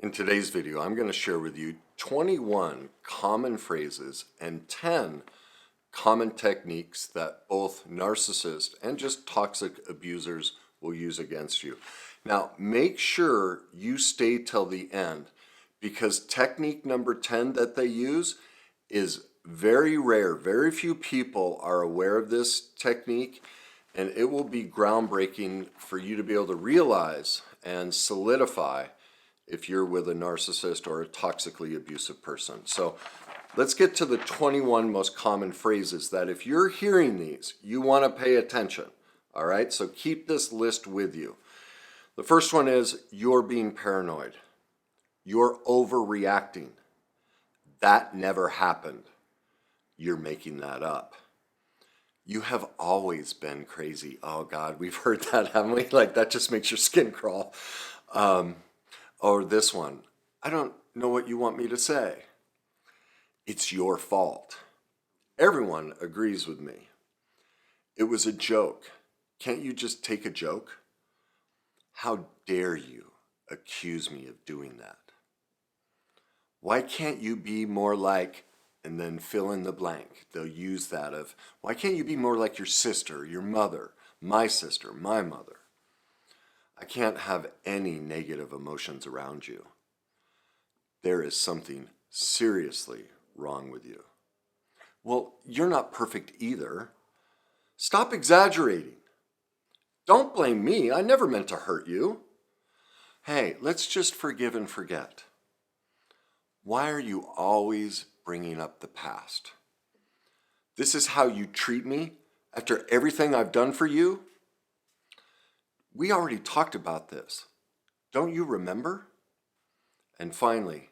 In today's video, I'm going to share with you 21 common phrases and 10 common techniques that both narcissists and just toxic abusers will use against you. Now, make sure you stay till the end because technique number 10 that they use is very rare. Very few people are aware of this technique, and it will be groundbreaking for you to be able to realize and solidify if you're with a narcissist or a toxically abusive person. So let's get to the 21 most common phrases that if you're hearing these, you want to pay attention. All right, so keep this list with you. The first one is you're being paranoid. You're overreacting. That never happened. You're making that up. You have always been crazy. Oh God, we've heard that, haven't we? Like that just makes your skin crawl. Or this one, I don't know what you want me to say. It's your fault. Everyone agrees with me. It was a joke. Can't you just take a joke? How dare you accuse me of doing that? Why can't you be more like, and then fill in the blank. They'll use that of, why can't you be more like your sister, your mother, my sister, my mother? I can't have any negative emotions around you. There is something seriously wrong with you. Well, you're not perfect either. Stop exaggerating. Don't blame me. I never meant to hurt you. Hey, let's just forgive and forget. Why are you always bringing up the past? This is how you treat me after everything I've done for you? We already talked about this. Don't you remember? And finally,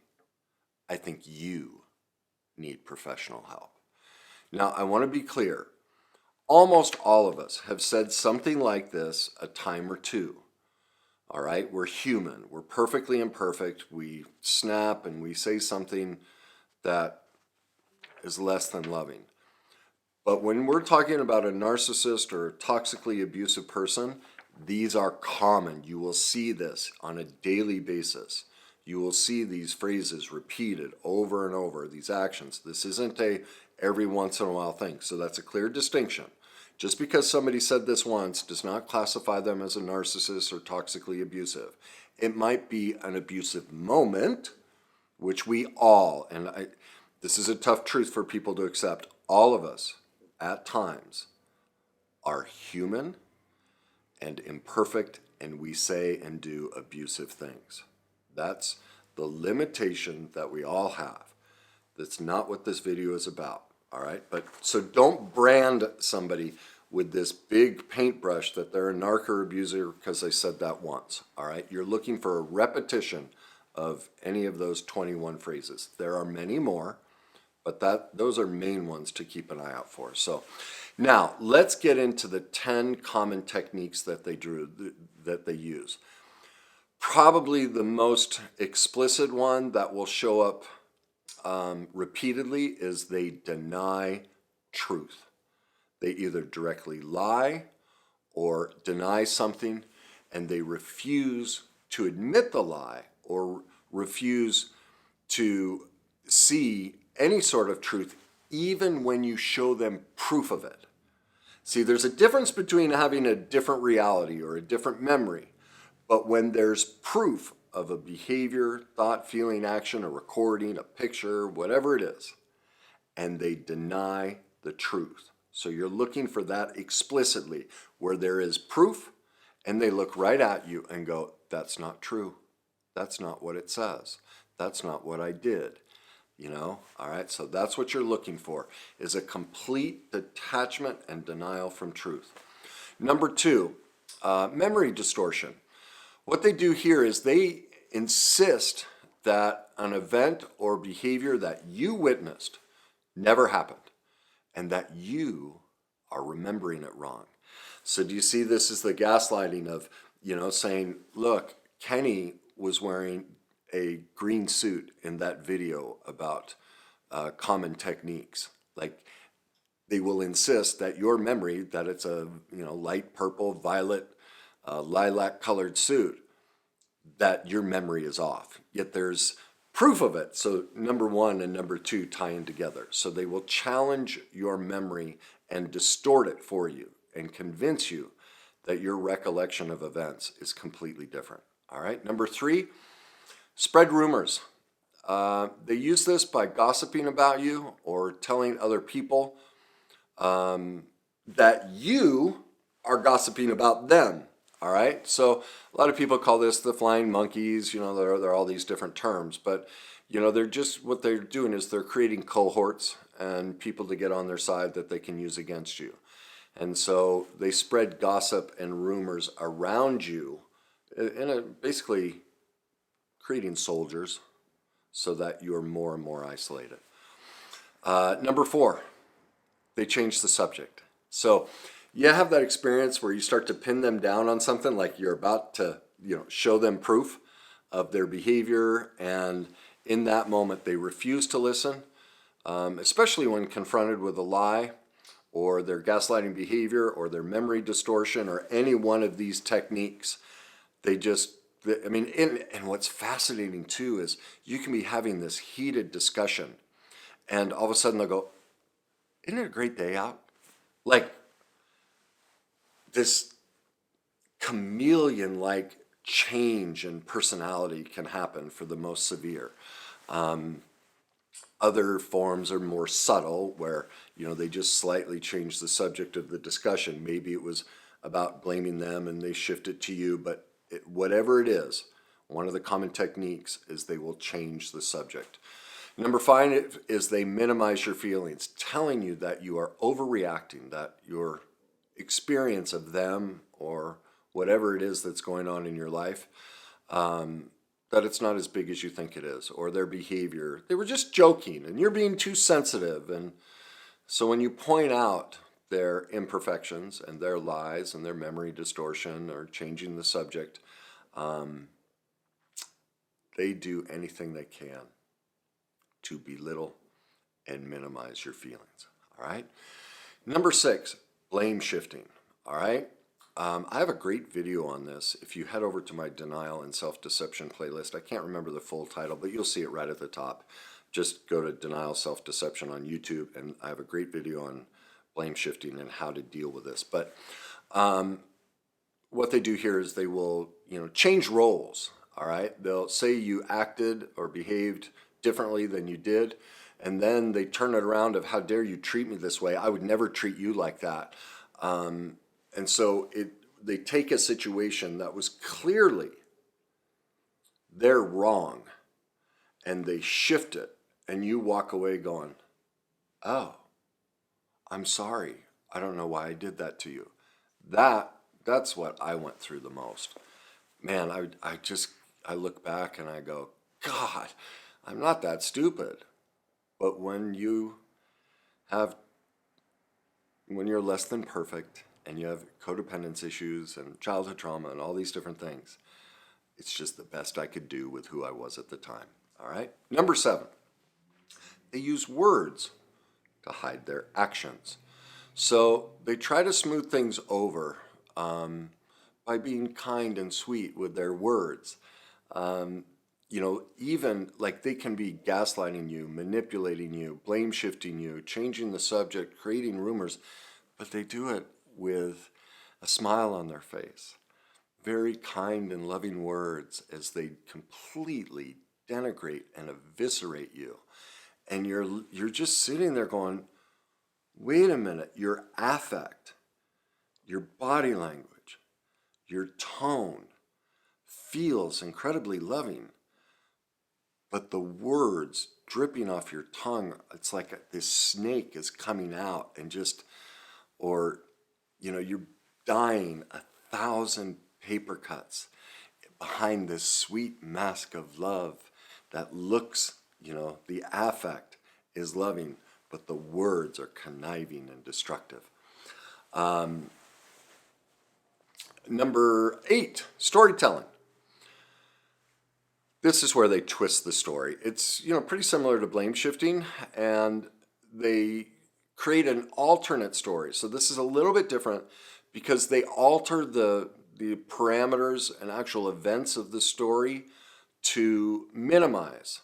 I think you need professional help. Now, I want to be clear. Almost all of us have said something like this a time or two. All right, we're human. We're perfectly imperfect. We snap and we say something that is less than loving. But when we're talking about a narcissist or a toxically abusive person, these are common. You will see this on a daily basis. You will see these phrases repeated over and over, these actions. This isn't a every once in a while thing. So that's a clear distinction. Just because somebody said this once does not classify them as a narcissist or toxically abusive. It might be an abusive moment, which we all, this is a tough truth for people to accept, all of us at times are human and imperfect, and we say and do abusive things. That's the limitation that we all have. That's not what this video is about, all right? But so don't brand somebody with this big paintbrush that they're a narco abuser because they said that once, all right? You're looking for a repetition of any of those 21 phrases. There are many more, but those are main ones to keep an eye out for. So now let's get into the 10 common techniques that they use. Probably the most explicit one that will show up repeatedly is they deny truth. They either directly lie or deny something, and they refuse to admit the lie or refuse to see any sort of truth, even when you show them proof of it. See, there's a difference between having a different reality or a different memory, but when there's proof of a behavior, thought, feeling, action, a recording, a picture, whatever it is, and they deny the truth. So you're looking for that explicitly, where there is proof, and they look right at you and go, that's not true. That's not what it says. That's not what I did. You know, all right, so that's what you're looking for, is a complete detachment and denial from truth. Number 2, memory distortion. What they do here is they insist that an event or behavior that you witnessed never happened and that you are remembering it wrong. So do you see this as the gaslighting of, saying, look, Kenny was wearing a green suit in that video about common techniques. Like they will insist that your memory, that it's a light purple, violet, lilac colored suit, that your memory is off, yet there's proof of it. So number one and number two tie in together. So they will challenge your memory and distort it for you and convince you that your recollection of events is completely different. All right. Number three, spread rumors. They use this by gossiping about you or telling other people that you are gossiping about them. All right. So a lot of people call this the flying monkeys. There are all these different terms, but they're just, what they're doing is they're creating cohorts and people to get on their side that they can use against you. And so they spread gossip and rumors around you, basically creating soldiers so that you're more and more isolated. Number four, they change the subject. So you have that experience where you start to pin them down on something, like you're about to show them proof of their behavior, and in that moment they refuse to listen, especially when confronted with a lie or their gaslighting behavior or their memory distortion or any one of these techniques. And what's fascinating too is you can be having this heated discussion and all of a sudden they'll go, "Isn't it a great day out?" Like this chameleon-like change in personality can happen for the most severe. Other forms are more subtle, where they just slightly change the subject of the discussion. Maybe it was about blaming them and they shift it to you, but whatever it is, one of the common techniques is they will change the subject. Number five is they minimize your feelings, telling you that you are overreacting, that your experience of them or whatever it is that's going on in your life, that it's not as big as you think it is, or their behavior, they were just joking and you're being too sensitive. And so when you point out their imperfections and their lies and their memory distortion or changing the subject, they do anything they can to belittle and minimize your feelings. All right. Number six, blame shifting. All right. I have a great video on this. If you head over to my denial and self-deception playlist, I can't remember the full title, but you'll see it right at the top. Just go to denial self-deception on YouTube, and I have a great video on blame shifting and how to deal with this. But what they do here is they will, change roles. All right. They'll say you acted or behaved differently than you did, and then they turn it around of, "How dare you treat me this way? I would never treat you like that." And so they take a situation that was clearly they're wrong, and they shift it, and you walk away going, "Oh, I'm sorry. I don't know why I did that to you." That's what I went through the most. Man, I look back and I go, "God, I'm not that stupid." But when you're less than perfect and you have codependence issues and childhood trauma and all these different things, it's just the best I could do with who I was at the time. All right. Number seven, they use words to hide their actions. So they try to smooth things over by being kind and sweet with their words. Even like they can be gaslighting you, manipulating you, blame shifting you, changing the subject, creating rumors, but they do it with a smile on their face. Very kind and loving words as they completely denigrate and eviscerate you. And you're just sitting there going, "Wait a minute, your affect, your body language, your tone feels incredibly loving, but the words dripping off your tongue, it's like this snake is coming out and you're dying 1,000 paper cuts behind this sweet mask of love that looks, the affect is loving, but the words are conniving and destructive." Number 8, storytelling. This is where they twist the story. It's, pretty similar to blame shifting, and they create an alternate story. So this is a little bit different because they alter the the parameters and actual events of the story to minimize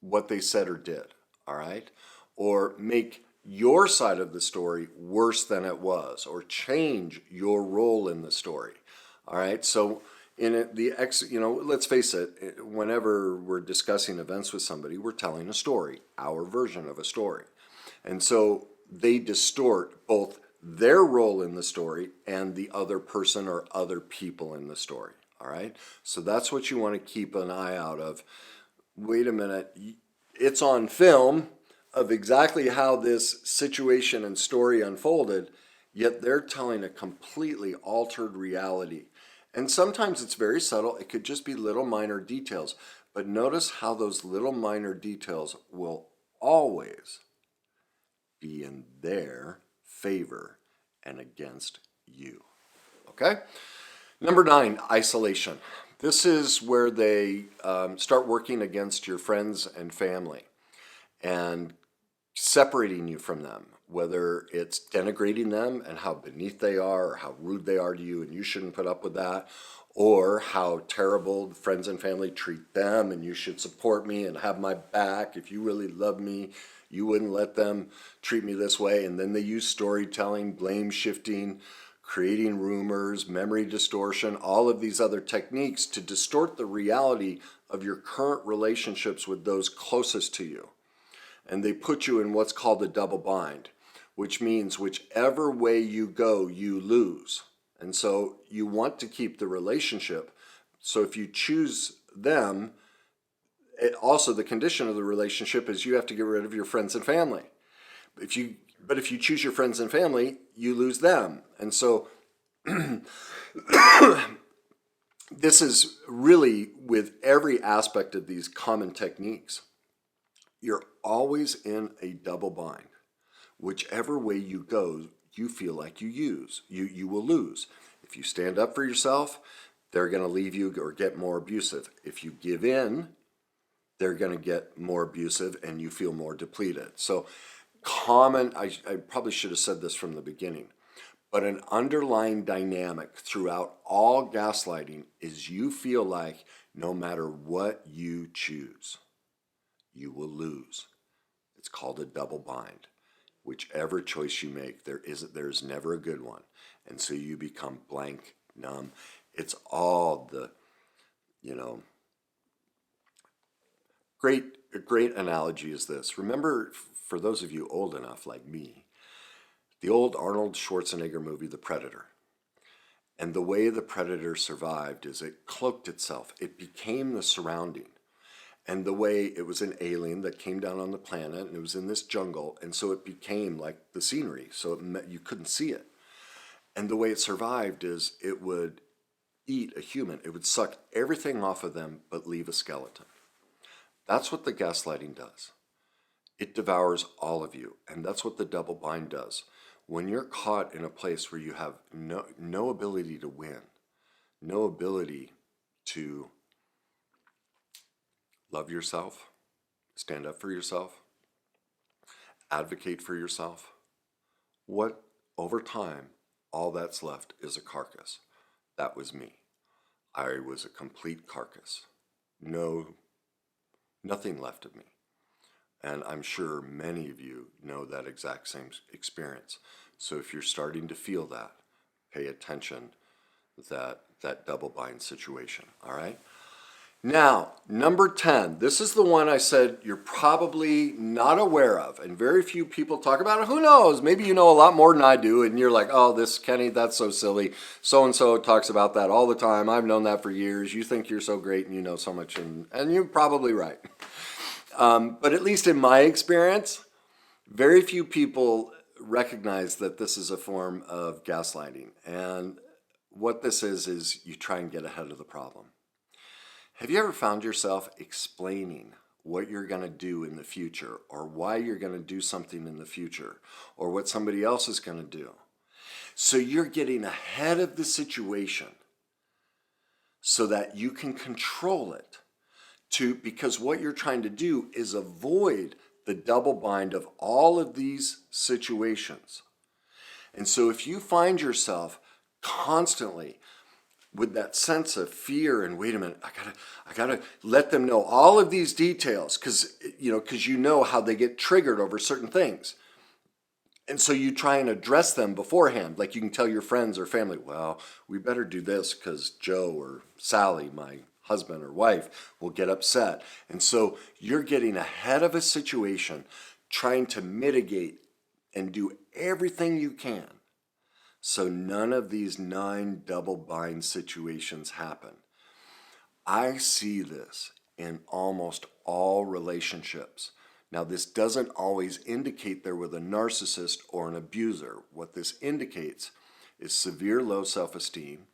what they said or did, all right? Or make your side of the story worse than it was, or change your role in the story, all right? So let's face it, whenever we're discussing events with somebody, we're telling a story, our version of a story. And so they distort both their role in the story and the other person or other people in the story, all right? So that's what you want to keep an eye out of. Wait a minute, it's on film of exactly how this situation and story unfolded, yet they're telling a completely altered reality. And sometimes it's very subtle. It could just be little minor details. But notice how those little minor details will always be in their favor and against you. Okay? Number 9, isolation. This is where they start working against your friends and family and separating you from them, whether it's denigrating them and how beneath they are or how rude they are to you and you shouldn't put up with that, or how terrible the friends and family treat them and you should support me and have my back. If you really love me, you wouldn't let them treat me this way. And then they use storytelling, blame shifting, creating rumors, memory distortion, all of these other techniques to distort the reality of your current relationships with those closest to you. And they put you in what's called a double bind, which means whichever way you go, you lose. And so you want to keep the relationship. So if you choose them, also the condition of the relationship is you have to get rid of your friends and family. But if you choose your friends and family, you lose them. And so this is really with every aspect of these common techniques. You're always in a double bind. Whichever way you go, you feel like you will lose. If you stand up for yourself, they're going to leave you or get more abusive. If you give in, they're going to get more abusive and you feel more depleted. So I probably should have said this from the beginning, but an underlying dynamic throughout all gaslighting is you feel like no matter what you choose, you will lose. It's called a double bind. Whichever choice you make, there's never a good one. And so you become blank, numb. It's all the, a great analogy is this. Remember, for those of you old enough like me, the old Arnold Schwarzenegger movie, The Predator. And the way the Predator survived is it cloaked itself. It became the surrounding. And the way it was an alien that came down on the planet and it was in this jungle. And so it became like the scenery. So you couldn't see it. And the way it survived is it would eat a human. It would suck everything off of them but leave a skeleton. That's what the gaslighting does. It devours all of you. And that's what the double bind does. When you're caught in a place where you have no ability to win, no ability to love yourself, stand up for yourself, advocate for yourself, over time, all that's left is a carcass. That was me. I was a complete carcass. Nothing left of me. And I'm sure many of you know that exact same experience. So if you're starting to feel that, pay attention to that double bind situation, all right? Now, number 10, this is the one I said you're probably not aware of, and very few people talk about it. Who knows? Maybe you know a lot more than I do, and you're like, oh, Kenny, that's so silly. So-and-so talks about that all the time. I've known that for years. You think you're so great and you know so much, and you're probably right. But at least in my experience, very few people recognize that this is a form of gaslighting. And what this is you try and get ahead of the problem. Have you ever found yourself explaining what you're going to do in the future or why you're going to do something in the future or what somebody else is going to do? So you're getting ahead of the situation so that you can control it because what you're trying to do is avoid the double bind of all of these situations. And so if you find yourself constantly with that sense of fear and wait a minute, I gotta let them know all of these details because you know how they get triggered over certain things. And so you try and address them beforehand. Like you can tell your friends or family, well, we better do this because Joe or Sally, my husband or wife, will get upset. And so you're getting ahead of a situation, trying to mitigate and do everything you can so none of these 9 double bind situations happen. I see this in almost all relationships. Now, this doesn't always indicate they're with a narcissist or an abuser. What this indicates is severe low self-esteem,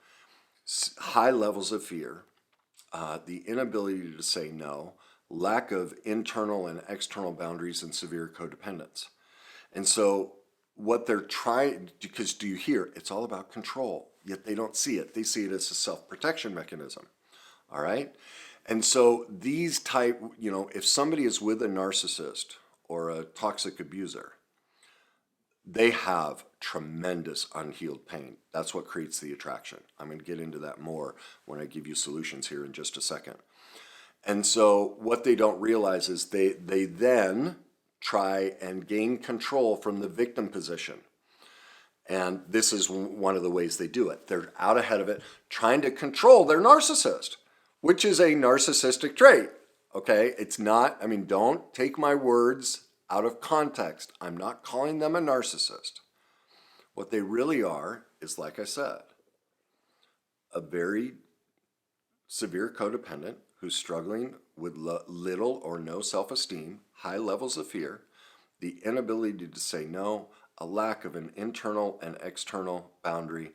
high levels of fear, the inability to say no, lack of internal and external boundaries, and severe codependence. And so what they're trying, because do you hear, it's all about control, yet they don't see it. They see it as a self-protection mechanism, all right? And so these type, if somebody is with a narcissist or a toxic abuser, they have tremendous unhealed pain. That's what creates the attraction. I'm going to get into that more when I give you solutions here in just a second. And so what they don't realize is they then try and gain control from the victim position. And this is one of the ways they do it. They're out ahead of it, trying to control their narcissist, which is a narcissistic trait, okay? It's not, don't take my words out of context. I'm not calling them a narcissist. What they really are is, like I said, a very severe codependent who's struggling with little or no self-esteem, high levels of fear, the inability to say no, a lack of an internal and external boundary,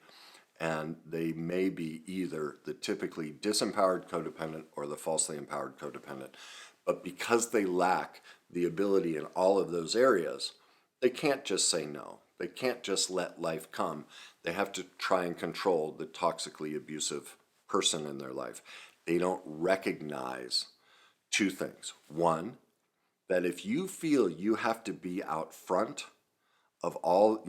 and they may be either the typically disempowered codependent or the falsely empowered codependent. But because they lack the ability in all of those areas, they can't just say no. They can't just let life come. They have to try and control the toxically abusive person in their life. They don't recognize 2 things. One, that if you feel you have to be out front of all,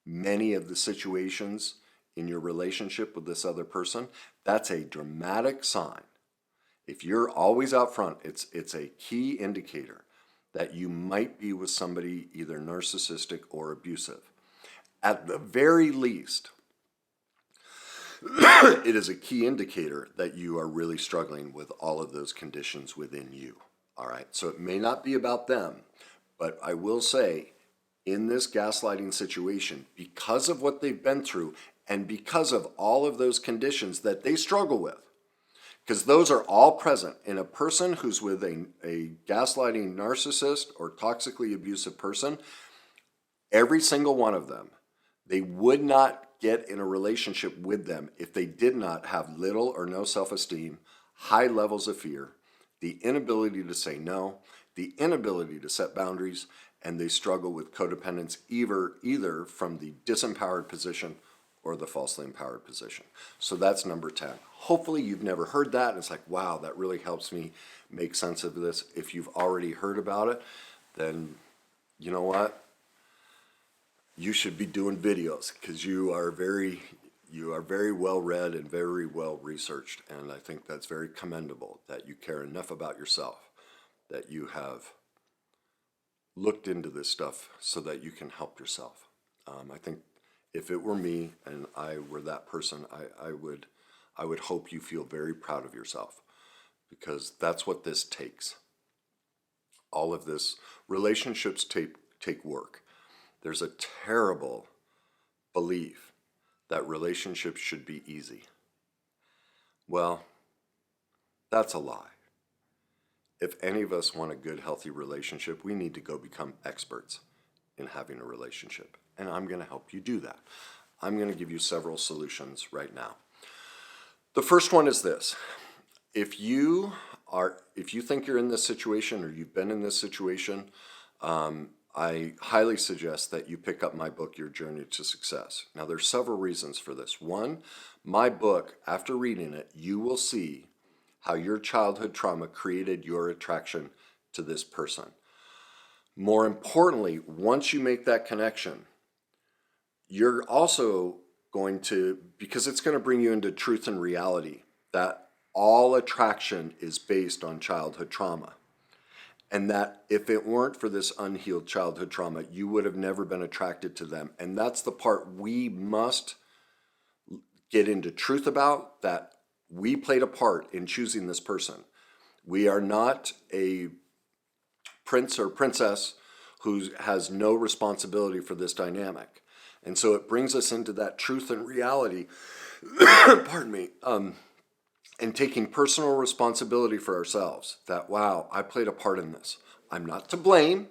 many of the situations in your relationship with this other person, that's a dramatic sign. If you're always out front, it's a key indicator that you might be with somebody either narcissistic or abusive. At the very least, it is a key indicator that you are really struggling with all of those conditions within you. All right, so it may not be about them, but I will say, in this gaslighting situation, because of what they've been through and because of all of those conditions that they struggle with, because those are all present in a person who's with a gaslighting narcissist or toxically abusive person, every single one of them, they would not get in a relationship with them if they did not have little or no self-esteem, high levels of fear, the inability to say no, the inability to set boundaries, and they struggle with codependence either from the disempowered position or the falsely empowered position. So that's number 10. Hopefully you've never heard that, and it's like, wow, that really helps me make sense of this. If you've already heard about it, then you know what? You should be doing videos because you are very well read and very well researched, and I think that's very commendable that you care enough about yourself, that you have looked into this stuff so that you can help yourself. I think if it were me and I were that person, I would hope you feel very proud of yourself, because that's what this takes. All of this, relationships take work. There's a terrible belief that relationships should be easy. Well, that's a lie. If any of us want a good, healthy relationship, we need to go become experts in having a relationship. And I'm going to help you do that. I'm going to give you several solutions right now. The first one is this. If you think you're in this situation or you've been in this situation, I highly suggest that you pick up my book, Your Journey to Success. Now, there's several reasons for this. One, my book, after reading it, you will see how your childhood trauma created your attraction to this person. More importantly, once you make that connection, you're also because it's going to bring you into truth and reality that all attraction is based on childhood trauma. And that if it weren't for this unhealed childhood trauma, you would have never been attracted to them. And that's the part we must get into truth about, that we played a part in choosing this person. We are not a prince or princess who has no responsibility for this dynamic. And so it brings us into that truth and reality, pardon me, and taking personal responsibility for ourselves, that, wow, I played a part in this. I'm not to blame.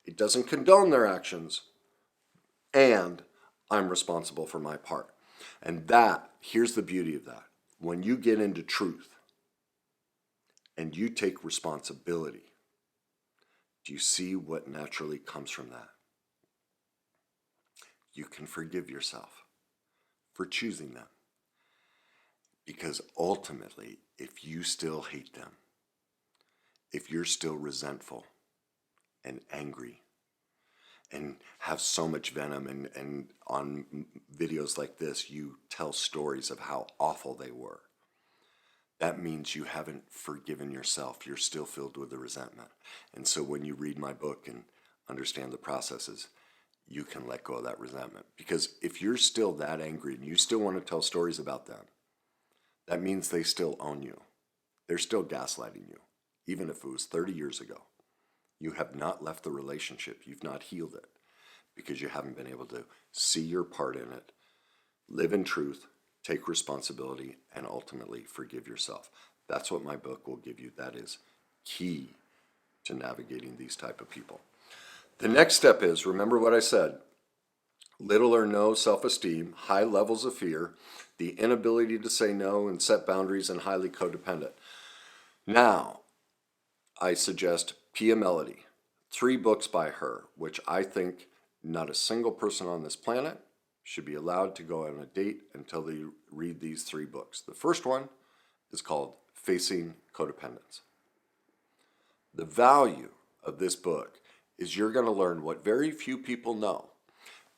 It doesn't condone their actions. And I'm responsible for my part. And here's the beauty of that. When you get into truth and you take responsibility, do you see what naturally comes from that? You can forgive yourself for choosing them. Because ultimately, if you still hate them, if you're still resentful and angry and have so much venom, and on videos like this, you tell stories of how awful they were, that means you haven't forgiven yourself. You're still filled with the resentment. And so when you read my book and understand the processes, you can let go of that resentment. Because if you're still that angry and you still want to tell stories about them, that means they still own you. They're still gaslighting you, even if it was 30 years ago. You have not left the relationship. You've not healed it because you haven't been able to see your part in it, live in truth, take responsibility, and ultimately forgive yourself. That's what my book will give you. That is key to navigating these type of people. The next step is, remember what I said, little or no self-esteem, high levels of fear, the inability to say no and set boundaries, and highly codependent. Now, I suggest Pia Melody, 3 books by her, which I think not a single person on this planet should be allowed to go on a date until they read these 3 books. The first one is called Facing Codependents. The value of this book is you're going to learn what very few people know,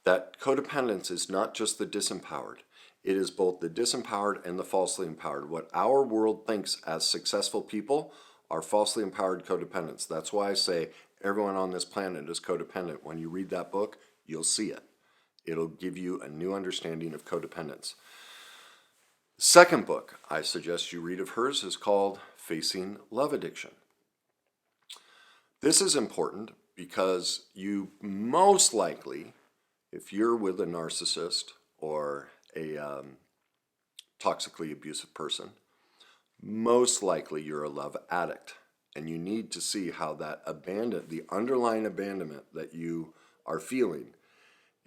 that codependence is not just the disempowered. It is both the disempowered and the falsely empowered. What our world thinks as successful people are falsely empowered codependents. That's why I say everyone on this planet is codependent. When you read that book, you'll see it. It'll give you a new understanding of codependence. The second book I suggest you read of hers is called Facing Love Addiction. This is important because you most likely, if you're with a narcissist or a toxically abusive person, most likely you're a love addict. And you need to see how that the underlying abandonment that you are feeling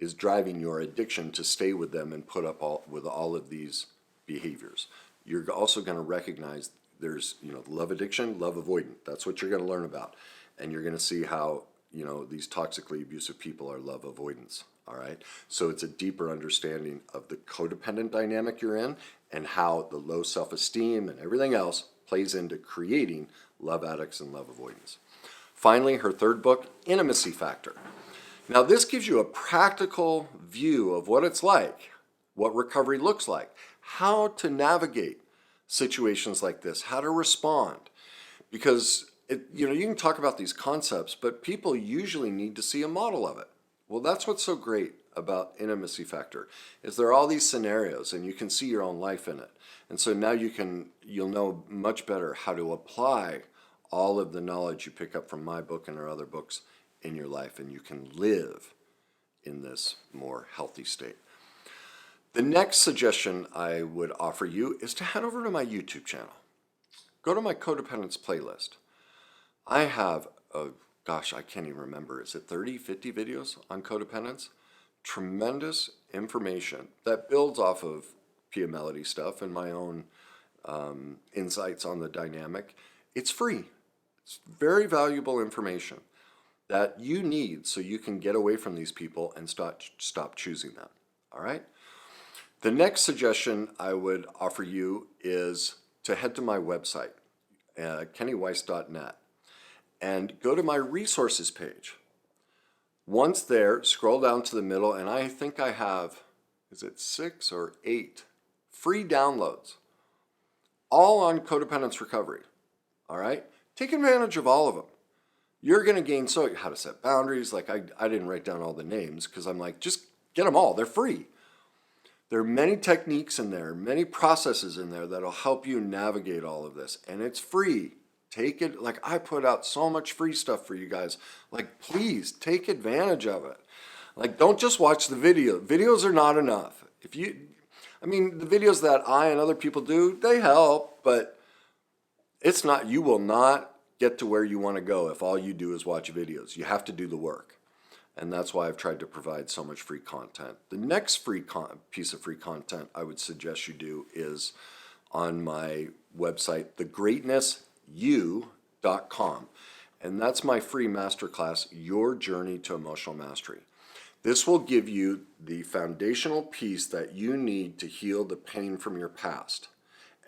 is driving your addiction to stay with them and put up with all of these behaviors. You're also going to recognize there's, love addiction, love avoidant. That's what you're going to learn about. And you're going to see how, these toxically abusive people are love avoidants. All right. So it's a deeper understanding of the codependent dynamic you're in and how the low self-esteem and everything else plays into creating love addicts and love avoidance. Finally, her third book, Intimacy Factor. Now, this gives you a practical view of what it's like, what recovery looks like, how to navigate situations like this, how to respond. Because, you can talk about these concepts, but people usually need to see a model of it. Well, that's what's so great about Intimacy Factor, is there are all these scenarios and you can see your own life in it. And so now you'll know much better how to apply all of the knowledge you pick up from my book and our other books in your life, and you can live in this more healthy state. The next suggestion I would offer you is to head over to my YouTube channel. Go to my Codependents playlist. I have I can't even remember, is it 30, 50 videos on codependence? Tremendous information that builds off of Pia Melody stuff and my own insights on the dynamic. It's free. It's very valuable information that you need so you can get away from these people and stop choosing them. All right? The next suggestion I would offer you is to head to my website, kennyweiss.net, and go to my resources page. Once there, scroll down to the middle, and I think I have, is it 6 or 8 free downloads, all on codependence recovery. All right? Take advantage of all of them. You're going to gain how to set boundaries. Like I didn't write down all the names because I'm like, just get them all. They're free. There are many techniques in there, many processes in there that'll help you navigate all of this. And it's free. Take it. Like I put out so much free stuff for you guys. Like please take advantage of it. Like don't just watch the video. Videos are not enough. The videos that I and other people do, they help, but it's not, you will not get to where you want to go if all you do is watch videos. You have to do the work. And that's why I've tried to provide so much free content. The next piece of free content I would suggest you do is on my website, thegreatnessyou.com. And that's my free masterclass, Your Journey to Emotional Mastery. This will give you the foundational piece that you need to heal the pain from your past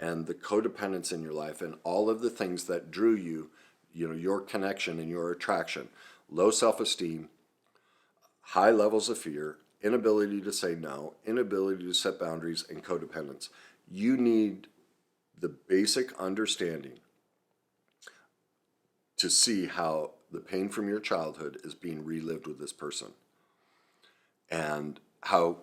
and the codependence in your life and all of the things that drew you, your connection and your attraction. Low self-esteem, high levels of fear, inability to say no, inability to set boundaries, and codependence. You need the basic understanding to see how the pain from your childhood is being relived with this person and how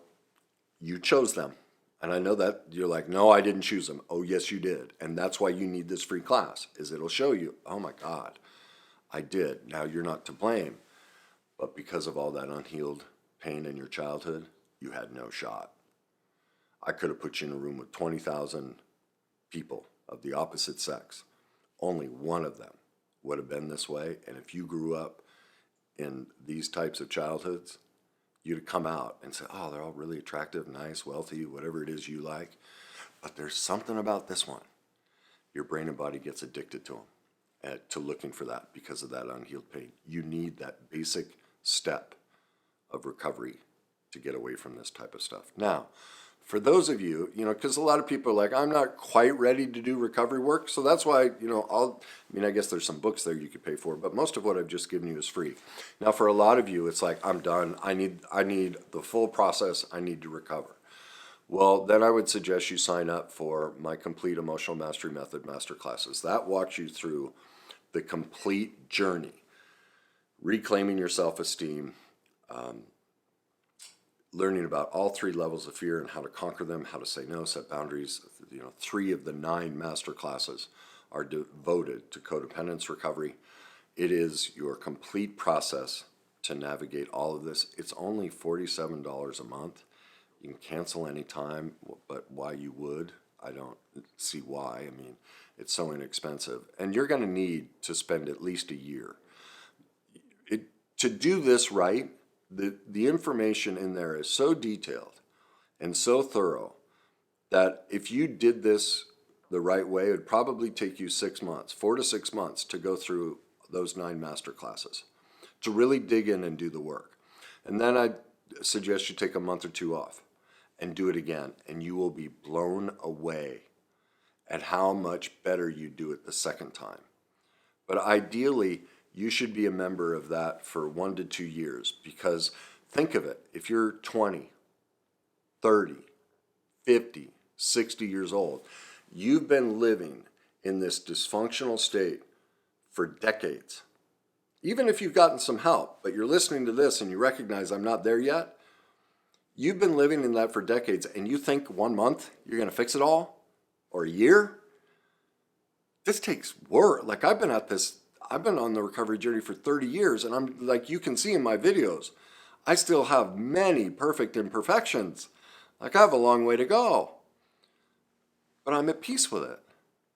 you chose them. And I know that you're like, no, I didn't choose them. Oh, yes, you did. And that's why you need this free class, is it'll show you, oh my God, I did. Now you're not to blame. But because of all that unhealed pain in your childhood, you had no shot. I could have put you in a room with 20,000 people of the opposite sex. Only one of them would have been this way. And if you grew up in these types of childhoods, you'd come out and say, oh, they're all really attractive, nice, wealthy, whatever it is you like. But there's something about this one. Your brain and body gets addicted to them, to looking for that because of that unhealed pain. You need that basic step of recovery to get away from this type of stuff. Now, for those of you, because a lot of people are like, I'm not quite ready to do recovery work. So that's why, I guess there's some books there you could pay for, but most of what I've just given you is free. Now, for a lot of you, it's like, I'm done. I need the full process. I need to recover. Well, then I would suggest you sign up for my complete emotional mastery method masterclasses. That walks you through the complete journey, reclaiming your self-esteem, learning about all 3 levels of fear and how to conquer them, how to say no, set boundaries. 3 of the 9 master classes are devoted to codependence recovery. It is your complete process to navigate all of this. It's only $47 a month. You can cancel anytime, but why you would, I don't see why. It's so inexpensive. And you're going to need to spend at least a year. To do this right, the information in there is so detailed and so thorough that if you did this the right way, it would probably take you 6 months, 4 to 6 months to go through those 9 master classes, to really dig in and do the work. And then I suggest you take a month or 2 off and do it again, and you will be blown away at how much better you do it the second time. But ideally, you should be a member of that for 1 to 2 years, because think of it, if you're 20, 30, 50, 60 years old, you've been living in this dysfunctional state for decades. Even if you've gotten some help, but you're listening to this and you recognize I'm not there yet, you've been living in that for decades, and you think 1 month you're going to fix it all? Or a year? This takes work. Like I've been on the recovery journey for 30 years, and I'm like, you can see in my videos, I still have many perfect imperfections. Like I have a long way to go. But I'm at peace with it.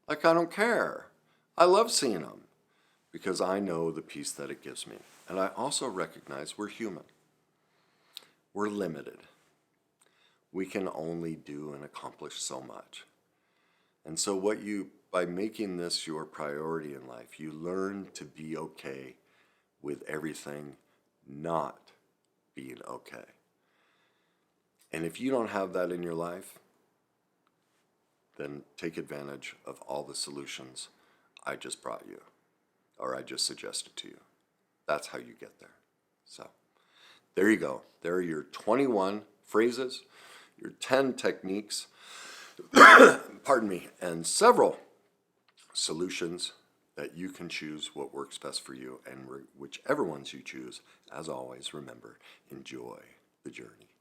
Like I don't care. I love seeing them because I know the peace that it gives me. And I also recognize we're human. We're limited. We can only do and accomplish so much. And so by making this your priority in life, you learn to be okay with everything not being okay. And if you don't have that in your life, then take advantage of all the solutions I just brought you, or I just suggested to you. That's how you get there. So there you go. There are your 21 phrases, your 10 techniques, pardon me, and several solutions that you can choose what works best for you, and whichever ones you choose, as always, remember, enjoy the journey.